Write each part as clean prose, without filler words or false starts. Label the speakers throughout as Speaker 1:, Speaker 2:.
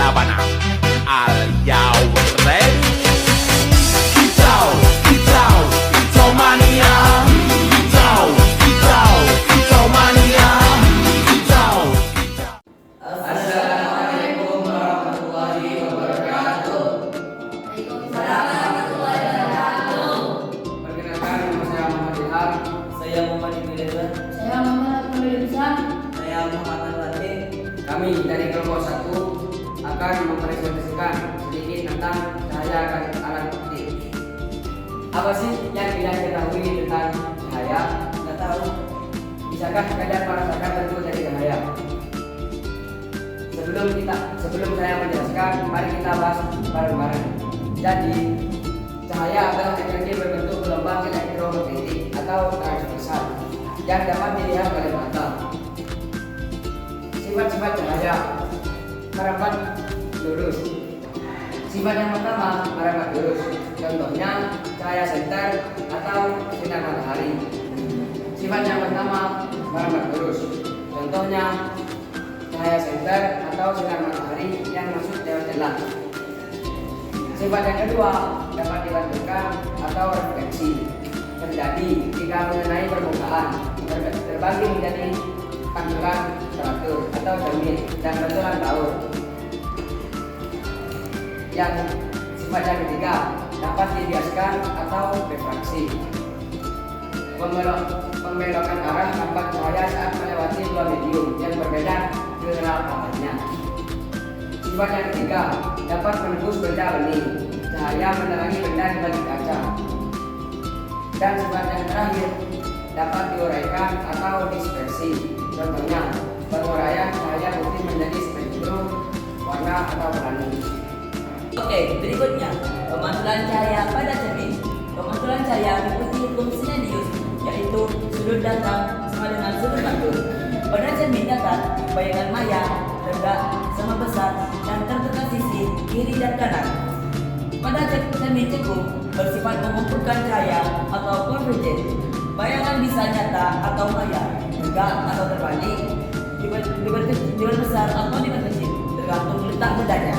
Speaker 1: Sabana. Are you ready? Kicau, kicau, kicau mania. Kicau, kicau, kicau mania. Kicau, kicau.
Speaker 2: Assalamualaikum warahmatullahi wabarakatuh.
Speaker 3: Waalaikumsalam warahmatullahi wabarakatuh.
Speaker 2: Perkenalkan, nama saya Muhammad Ilham.
Speaker 4: Saya Muhammad Ibnu Ridwan.
Speaker 3: Saya Muhammad Abdul Rizal.
Speaker 4: Saya Muhammad Al-Fatih.
Speaker 2: Kami dari kelompok 1 akan mempresentasikan sedikit tentang cahaya alat optik. Apa sih yang tidak diketahui tentang cahaya?
Speaker 4: Nggak tahu.
Speaker 2: Bisakah kalian merasakan bentuk dari cahaya? Sebelum saya menjelaskan, mari kita bahas bareng-bareng. Jadi, cahaya adalah energi berbentuk gelombang elektromagnetik atau transversal yang dapat dilihat oleh mata. Sifat-sifat cahaya: merambat lurus. Sifat yang pertama, merambat lurus. Contohnya cahaya senter atau sinar matahari. Sifat yang pertama, merambat lurus. Contohnya cahaya senter atau sinar matahari yang masuk lewat celah. Sifat yang kedua, dapat dipantulkan atau refleksi. Terjadi jika mengenai permukaan, terbagi menjadi pantulan teratur atau cermin dan pantulan baur. Yang sifat yang ketiga, dapat dibiaskan atau refraksi. Pembelokan arah tampak cahaya saat melewati dua medium yang berbeda general patternnya. Sifat yang ketiga, dapat menembus benda bening. Cahaya menerangi benda di balik kaca. Dan sifat yang terakhir, dapat diuraikan atau dispersi. Contohnya, penguraian cahaya putih menjadi spektrum warna atau pelangi.
Speaker 4: Oke, berikutnya pemantulan cahaya pada cermin. Pemantulan cahaya mengikuti hukum Snellius, yaitu sudut datang sama dengan sudut mantul. Pada cermin datar, bayangan maya tegak sama besar dan terbuka sisi kiri dan kanan. Pada cermin cekung bersifat mengumpulkan cahaya atau konvergen. Bayangan bisa nyata atau maya, tegak atau terbalik, diperbesar atau diperkecil, tergantung letak bedanya.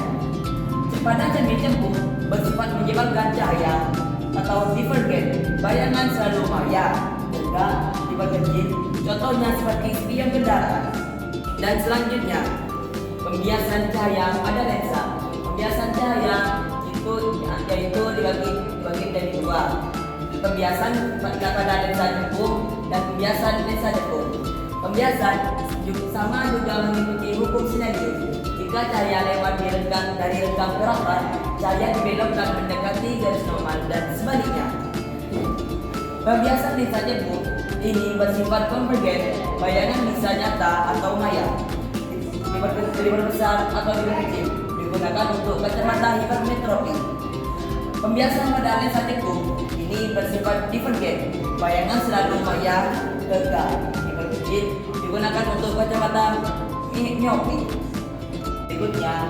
Speaker 4: Pada cermin cembung bersifat menyebabkan cahaya atau divergen. Bayangan selalu maya, tegak, diperkecil. Contohnya seperti spion kendaraan. Dan selanjutnya, pembiasan cahaya pada lensa. Pembiasan cahaya yaitu dibagi dari dua. Pembiasan pada lensa cembung dan pembiasan lensa cekung. Pembiasan sama juga mengikuti hukum Snellius. Jika cahaya lewat dari renggang ke rapat, cahaya dibelokkan mendekati garis normal dan sebaliknya. Pembiasan lensa cembung ini bersifat konvergen. Bayangan bisa nyata atau maya, diperbesar atau diperkecil, digunakan untuk kacamata hipermetropi. Pembiasan pada lensa cekung ini bersifat divergen. Bayangan selalu maya, tegak, diperkecil, digunakan untuk kacamata miopi. Berikutnya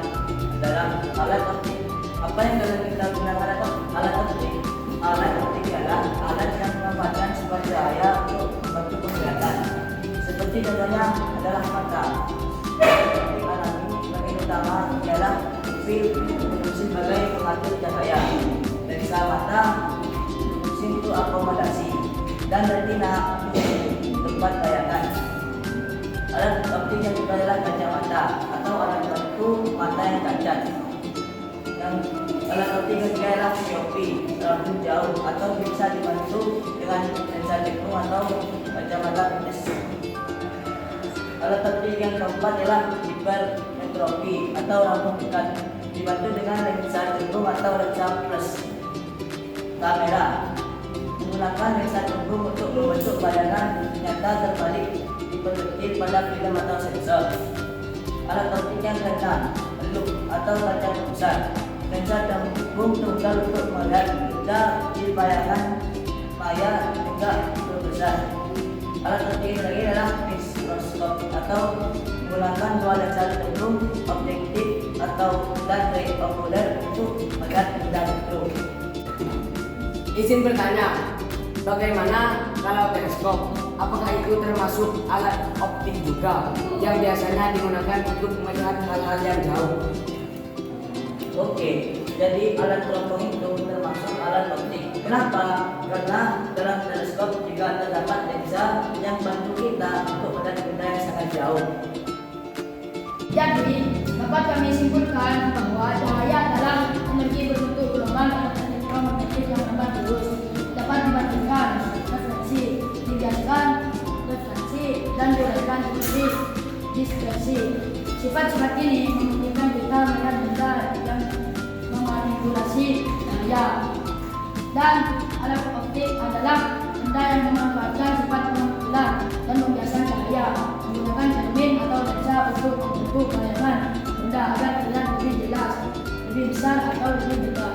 Speaker 4: adalah alat optik. Apa yang dapat kita gunakan alat optik? Alat optik adalah alat yang memanfaatkan sifat cahaya untuk membantu penglihatan. Seperti contohnya adalah mata. Optik alami bagian utama ialah film berfungsi sebagai pengatur cahaya. Lensa mata berfungsi untuk akomodasi dan retina tempat bayangan. Alat optik yang juga adalah kacamata atau alat bantu mata yang cacat. Yang alat optik ketiga adalah miopi, terlalu jauh atau bisa dibantu dengan lensa cekung atau kacamata minus. Alat optik yang keempat adalah hipermetropi atau lampu dekat, dibantu dengan lensa cekung atau lensa plus. Kamera menggunakan lensa cekung untuk membentuk bayangan nyata terbalik diperkecil pada film atau sensor. Alat optik yang keenam, loop atau kaca besar. Lensa cembung tunggal untuk melihat benda di bayangan maya juga berbesar. Alat optik yang terakhir adalah mikroskop atau menggunakan dua lensa cembung objektif atau dan ray encoder untuk melihat benda itu.
Speaker 2: Izin bertanya, bagaimana kalau teleskop? Apakah itu termasuk alat optik juga yang biasanya digunakan untuk melihat hal-hal yang jauh?
Speaker 4: Oke, jadi alat teropong itu termasuk alat optik. Kenapa? Karena dalam teleskop juga terdapat lensa yang bantu kita untuk melihat benda yang sangat jauh.
Speaker 3: Jadi, dapat kami simpulkan bahwa cahaya adalah energi berbentuk gelombang elektromagnetik yang lambat lurus, dapat dibandingkan refleksi, dibiaskan, refleksi, dan diuraikan seperti dispersi. Sifat-sifat ini memungkinkan kita melihat benda yang memanipulasi cahaya. Dan alat optik adalah benda yang memanfaatkan sifat pengumpulan dan membiasakan cahaya menggunakan cermin atau lensa untuk membentuk bayangan benda agar terlihat lebih jelas, lebih besar atau lebih dekat.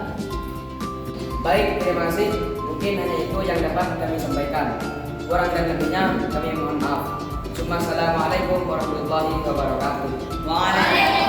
Speaker 2: Baik, terima kasih. Mungkin hanya itu yang dapat kami sampaikan. Kurang dan lebihnya kami mohon maaf. Assalamualaikum warahmatullahi wabarakatuh.
Speaker 4: Waalaikumsalam.